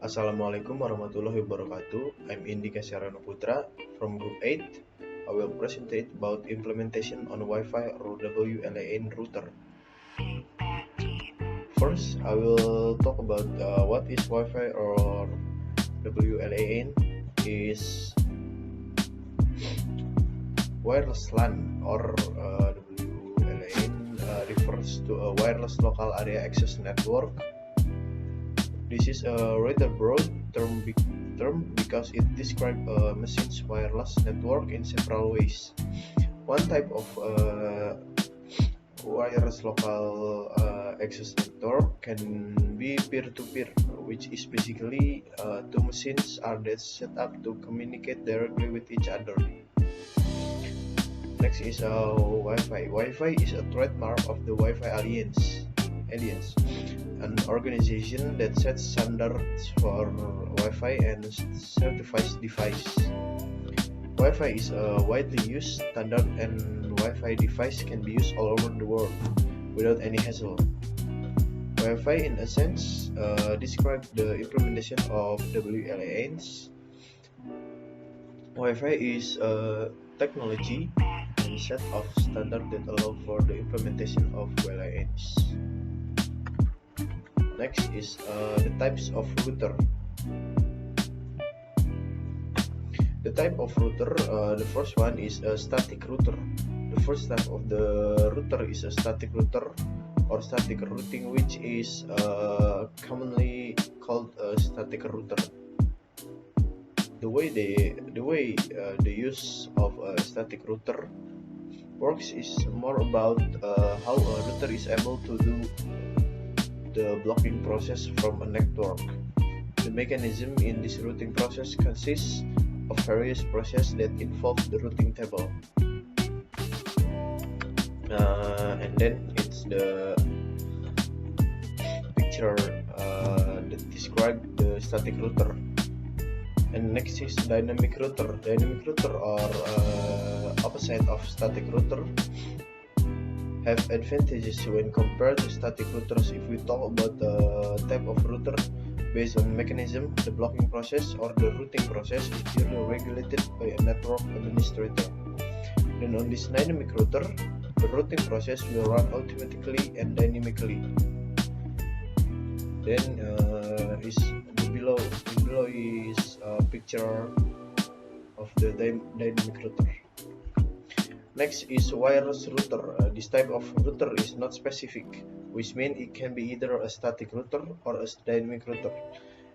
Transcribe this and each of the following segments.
Assalamualaikum warahmatullahi wabarakatuh. I'm Indika Syarana Putra from Group 8. I will present about implementation on Wi-Fi or WLAN router. First, I will talk about what is Wi-Fi or WLAN. Is wireless LAN or WLAN refers to a wireless local area access network. This is a rather broad term because it describes a machine's wireless network in several ways. One type of wireless local access network can be peer-to-peer, which is basically two machines are set up to communicate directly with each other. Next is Wi-Fi. Wi-Fi is a trademark of the Wi-Fi Alliance, an organization that sets standards for Wi-Fi and certifies devices. Wi-Fi is a widely used standard, and Wi-Fi device can be used all over the world without any hassle. Wi-Fi, in a sense, describes the implementation of WLANs. Wi-Fi is a technology and set of standards that allow for the implementation of WLANs. Next is the types of router. The type of router, the first one is a static router. The first type of the router is a static router or static routing, which is commonly called a static router. The way the use of a static router works is more about how a router is able to do the blocking process from a network. The mechanism in this routing process consists of various processes that involve the routing table. And then it's the picture that describes the static router. And next is dynamic router. Dynamic router are opposite of static router, have advantages when compared to static routers. If we talk about the type of router based on mechanism, the blocking process or the routing process is usually regulated by a network administrator. Then on this dynamic router, the routing process will run automatically and dynamically. Then below is a picture of the dynamic router. Next is wireless router. This type of router is not specific, which means it can be either a static router or a dynamic router.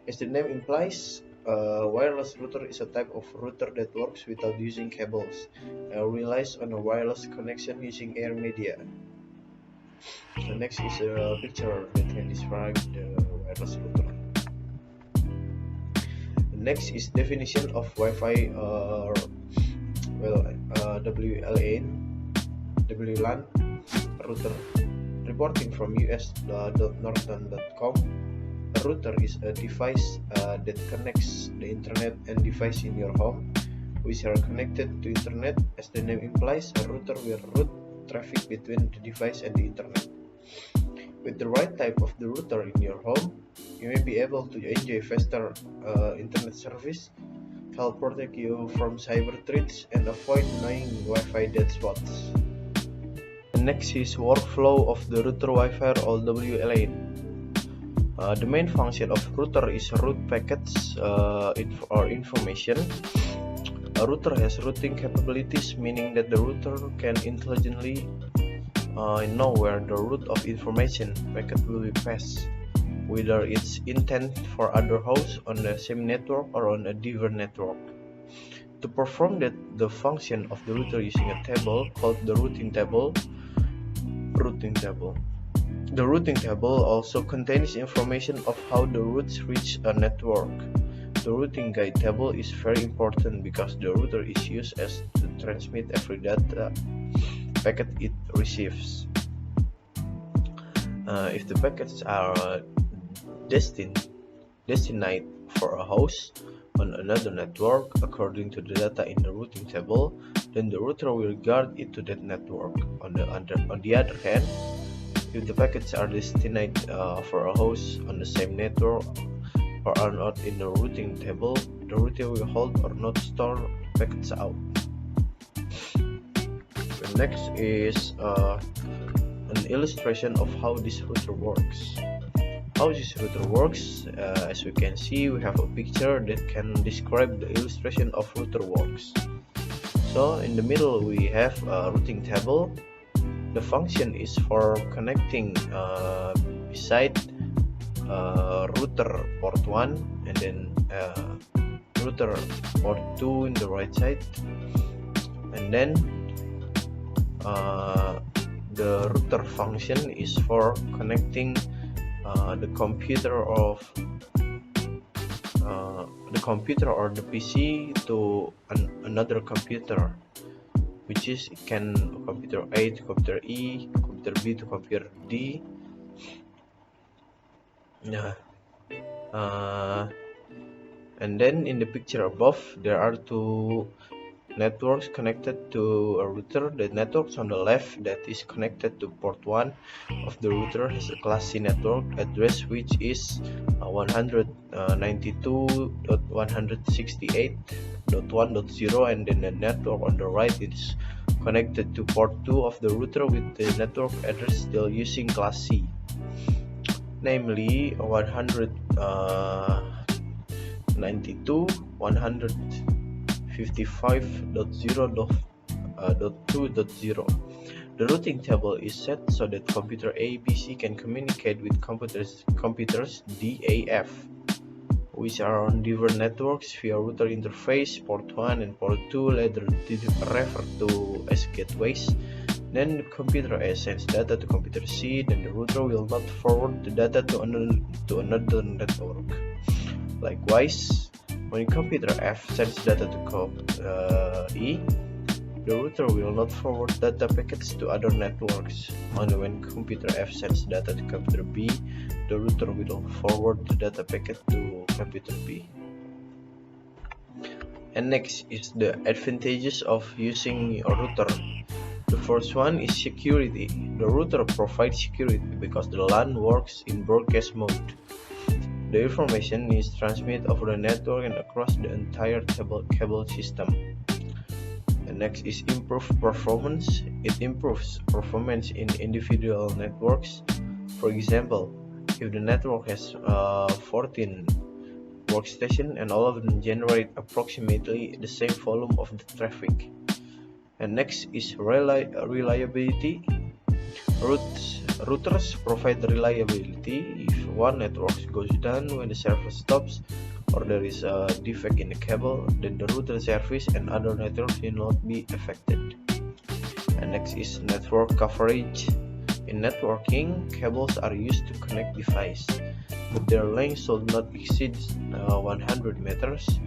As the name implies, a wireless router is a type of router that works without using cables and relies on a wireless connection using air media. The next is a picture that can describe the wireless router. The next is definition of Wi-Fi or WLAN router. Reporting from us.norton.com, a router is a device that connects the internet and device in your home, which are connected to internet. As the name implies, a router will route traffic between the device and the internet. With the right type of the router in your home, you may be able to enjoy faster internet service, help protect you from cyber threats, and avoid annoying Wi-Fi dead spots. The next is workflow of the router Wi-Fi or WLAN. The main function of router is route packets or information. A router has routing capabilities, meaning that the router can intelligently know where the route of information packet will be passed, whether it's intent for other hosts on the same network or on a different network. To perform the function of the router using a table called the routing table. The routing table also contains information of how the routes reach a network. The routing guide table is very important because the router is used to transmit every data packet it receives. If the packets are destined for a host on another network according to the data in the routing table, then the router will guard it to that network. On the other hand, if the packets are destined for a host on the same network or are not in the routing table, the router will hold or not store packets out. The next is an illustration of how this router works. How this router works, as we can see, we have a picture that can describe the illustration of router works. So in the middle we have a routing table. The function is for connecting beside router port 1 and then router port 2 in the right side, and then the router function is for connecting the computer or the PC to another computer, which is computer A to computer E, computer B to computer D. And then in the picture above there are two networks connected to a router. The networks on the left that is connected to port 1 of the router has a class C network address, which is 192.168.1.0, and then the network on the right is connected to port 2 of the router with the network address still using class C, namely 155.0.2.0. The routing table is set so that computer A, B, C can communicate with computers D, A, F, which are on different networks via router interface. Port 1 and port 2 later refer to as gateways. Then computer A sends data to computer C, then the router will not forward the data to another network. Likewise, when computer F sends data to E, the router will not forward data packets to other networks. Only when computer F sends data to computer B, the router will forward the data packet to computer B. And next is the advantages of using a router. The first one is security. The router provides security because the LAN works in broadcast mode. The information is transmitted over the network and across the entire cable system. The next is improved performance. It improves performance in individual networks. For example, if the network has 14 workstations and all of them generate approximately the same volume of the traffic. And next is reliability. Routers provide reliability. If one network goes down when the service stops, or there is a defect in the cable, then the router service and other networks will not be affected. And next is network coverage. In networking, cables are used to connect devices, but their length should not exceed 100 meters.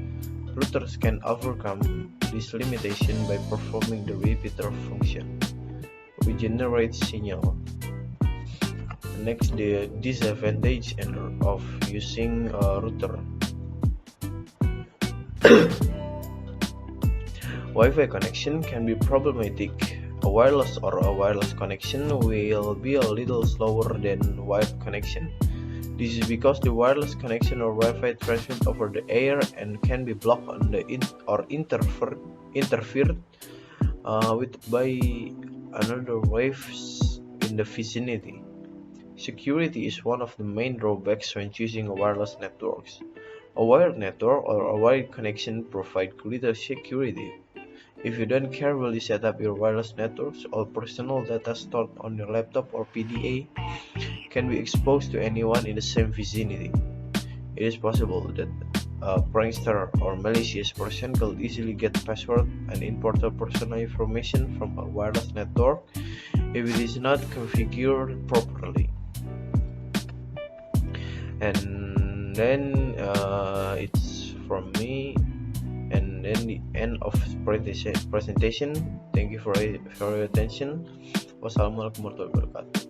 Routers can overcome this limitation by performing the repeater function, which generates signal. Next, the disadvantage of using a router. Wi-Fi connection can be problematic. A wireless connection will be a little slower than wired connection. This is because the wireless connection or Wi-Fi transmits over the air and can be blocked on the interfered with by another waves in the vicinity. Security is one of the main drawbacks when choosing a wireless network. A wired network or a wired connection provide greater security. If you don't carefully set up your wireless networks, all personal data stored on your laptop or PDA can be exposed to anyone in the same vicinity. It is possible that a prankster or malicious person could easily get password and important personal information from a wireless network if it is not configured properly. And then it's from me, and then the end of presentation. Thank you for your attention. Wassalamualaikum warahmatullahi wabarakatuh.